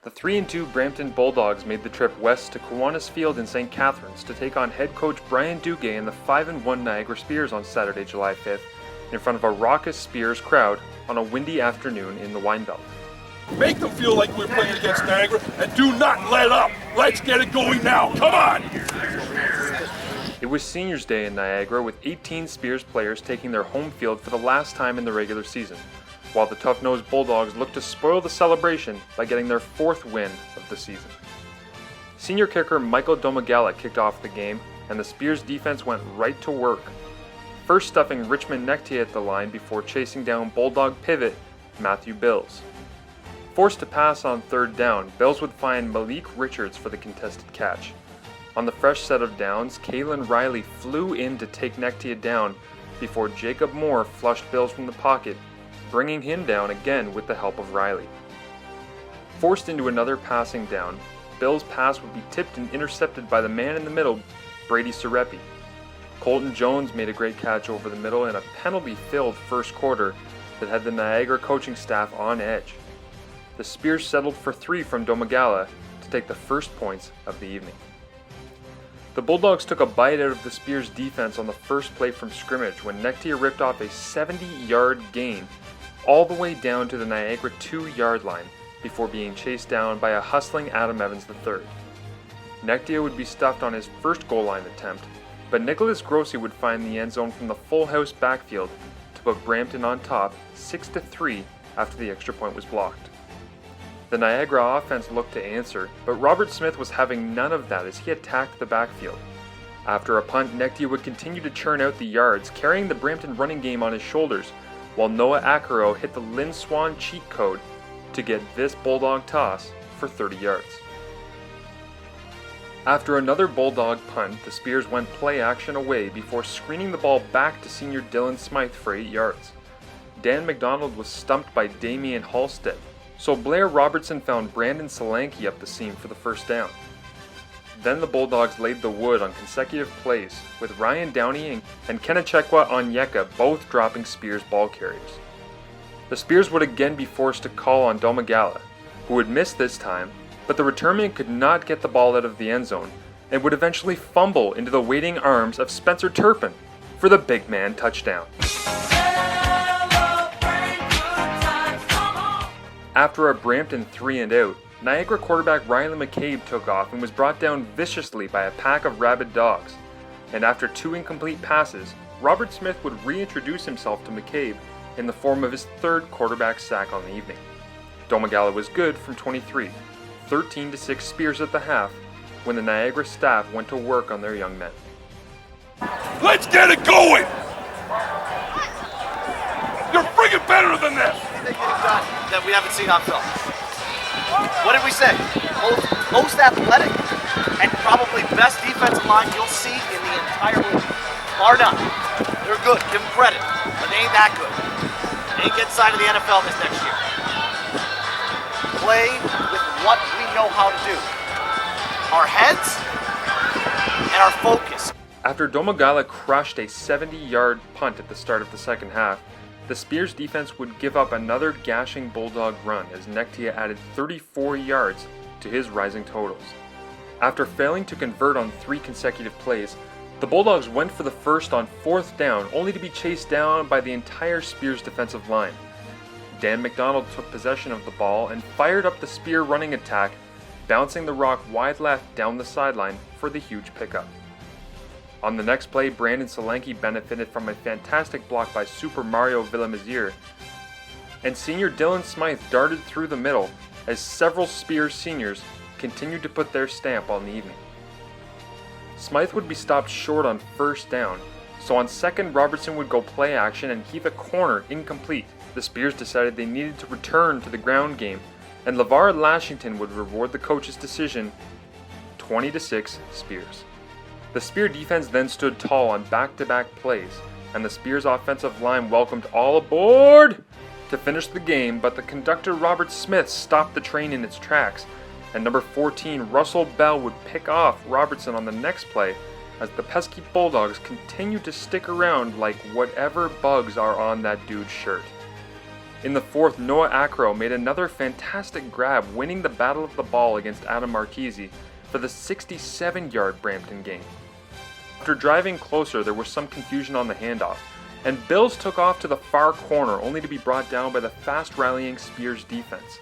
The 3-2 Brampton Bulldogs made the trip west to Kiwanis Field in St. Catharines to take on head coach Brian Duguay and the 5-1 Niagara Spears on Saturday, July 5th, in front of a raucous Spears crowd on a windy afternoon in the Wine Belt. Make them feel like we're playing against Niagara, and do not let up. Let's get it going now. Come on! It was Seniors Day in Niagara, with 18 Spears players taking their home field for the last time in the regular season, while the tough-nosed Bulldogs looked to spoil the celebration by getting their 4th win of the season. Senior kicker Michael Domagala kicked off the game, and the Spears defense went right to work, first stuffing Richmond Nectier at the line before chasing down Bulldog pivot Matthew Bills. Forced to pass on 3rd down, Bills would find Malik Richards for the contested catch. On the fresh set of downs, Kalen Riley flew in to take Nectier down before Jacob Moore flushed Bills from the pocket, bringing him down again with the help of Riley. Forced into another passing down, Bills' pass would be tipped and intercepted by the man in the middle, Brady Serepi. Colton Jones made a great catch over the middle in a penalty-filled first quarter that had the Niagara coaching staff on edge. The Spears settled for 3 from Domagala to take the first points of the evening. The Bulldogs took a bite out of the Spears defense on the first play from scrimmage when Nectier ripped off a 70-yard gain all the way down to the Niagara 2-yard line before being chased down by a hustling Adam Evans III. Nectier would be stuffed on his first goal line attempt, but Nicholas Grossi would find the end zone from the full house backfield to put Brampton on top 6-3 after the extra point was blocked. The Niagara offense looked to answer, but Robert Smith was having none of that as he attacked the backfield. After a punt, Nectier would continue to churn out the yards, carrying the Brampton running game on his shoulders, while Noah Acaro hit the Lynn Swan cheat code to get this Bulldog toss for 30 yards. After another Bulldog punt, the Spears went play action away before screening the ball back to senior Dylan Smythe for 8 yards. Dan McDonald was stumped by Damian Halstead, so Blair Robertson found Brandon Solanke up the seam for the first down. Then the Bulldogs laid the wood on consecutive plays, with Ryan Downey and Kenechekwa Onyeka both dropping Spears ball carriers. The Spears would again be forced to call on Domagala, who would miss this time, but the returnman could not get the ball out of the end zone and would eventually fumble into the waiting arms of Spencer Turpin for the big man touchdown. After a Brampton 3-and-out, Niagara quarterback Riley McCabe took off and was brought down viciously by a pack of rabid dogs. And after 2 incomplete passes, Robert Smith would reintroduce himself to McCabe in the form of his 3rd quarterback sack on the evening. Domagala was good from 23, 13-6 Spears at the half, when the Niagara staff went to work on their young men. Let's get it going! You're friggin' better than this! That we haven't seen on film. What did we say? Most athletic and probably best defensive line you'll see in the entire league. Bar none. They're good. Give them credit. But they ain't that good. They ain't getting signed to the NFL this next year. Play with what we know how to do. Our heads and our focus. After Domagala crushed a 70-yard punt at the start of the second half, the Spears defense would give up another gashing Bulldog run as Nectier added 34 yards to his rising totals. After failing to convert on 3 consecutive plays, the Bulldogs went for the first on 4th down, only to be chased down by the entire Spears defensive line. Dan McDonald took possession of the ball and fired up the Spear running attack, bouncing the rock wide left down the sideline for the huge pickup. On the next play, Brandon Solanke benefited from a fantastic block by Super Mario Villamizir, and senior Dylan Smythe darted through the middle as several Spears seniors continued to put their stamp on the evening. Smythe would be stopped short on 1st down, so on 2nd Robertson would go play action and heave a corner incomplete. The Spears decided they needed to return to the ground game, and LeVar Lashington would reward the coach's decision, 20-6 Spears. The Spear defense then stood tall on back-to-back plays, and the Spears offensive line welcomed all aboard to finish the game, but the conductor Robert Smith stopped the train in its tracks, and number 14 Russell Bell would pick off Robertson on the next play as the pesky Bulldogs continued to stick around like whatever bugs are on that dude's shirt. In the fourth, Noah Acro made another fantastic grab, winning the battle of the ball against Adam Marchese for the 67-yard Brampton gain. After driving closer, there was some confusion on the handoff, and Bills took off to the far corner only to be brought down by the fast rallying Spears defense.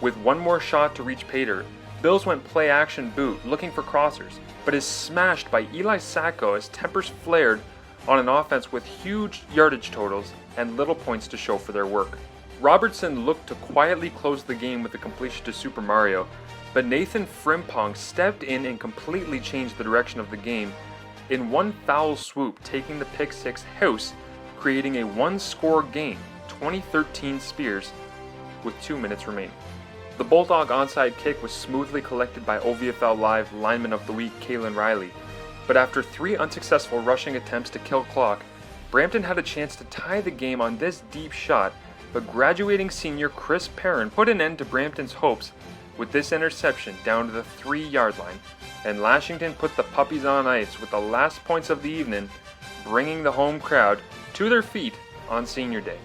With one more shot to reach Pater, Bills went play action boot looking for crossers, but is smashed by Eli Sacco as tempers flared on an offense with huge yardage totals and little points to show for their work. Robertson looked to quietly close the game with a completion to Super Mario, but Nathan Frimpong stepped in and completely changed the direction of the game in one foul swoop, taking the pick six house, creating a one-score game, 2013 Spears, with 2 minutes remaining. The Bulldog onside kick was smoothly collected by OVFL Live Lineman of the Week Kalen Riley, but after 3 unsuccessful rushing attempts to kill clock, Brampton had a chance to tie the game on this deep shot, but graduating senior Chris Perrin put an end to Brampton's hopes with this interception down to the 3-yard line, and Lashington put the puppies on ice with the last points of the evening, bringing the home crowd to their feet on senior day.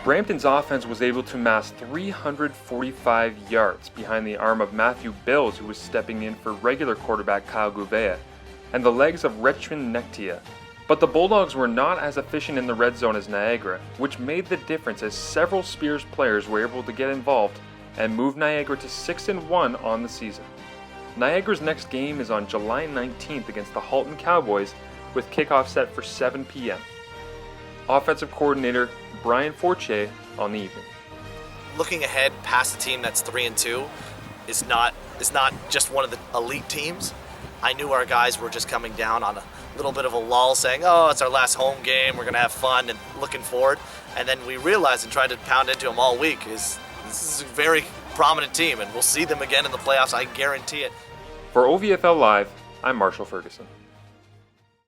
Brampton's offense was able to amass 345 yards behind the arm of Matthew Bills, who was stepping in for regular quarterback Kyle Gouveia, and the legs of Richmond Nectia. But the Bulldogs were not as efficient in the red zone as Niagara, which made the difference as several Spears players were able to get involved and move Niagara to 6-1 on the season. Niagara's next game is on July 19th against the Halton Cowboys, with kickoff set for 7 p.m. Offensive coordinator Brian Fortier on the evening. Looking ahead past a team that's 3-2 is not just one of the elite teams. I knew our guys were just coming down on a little bit of a lull, saying, oh, it's our last home game, we're going to have fun and looking forward. And then we realized and tried to pound into them all week this is a very prominent team, and we'll see them again in the playoffs, I guarantee it. For OVFL Live, I'm Marshall Ferguson.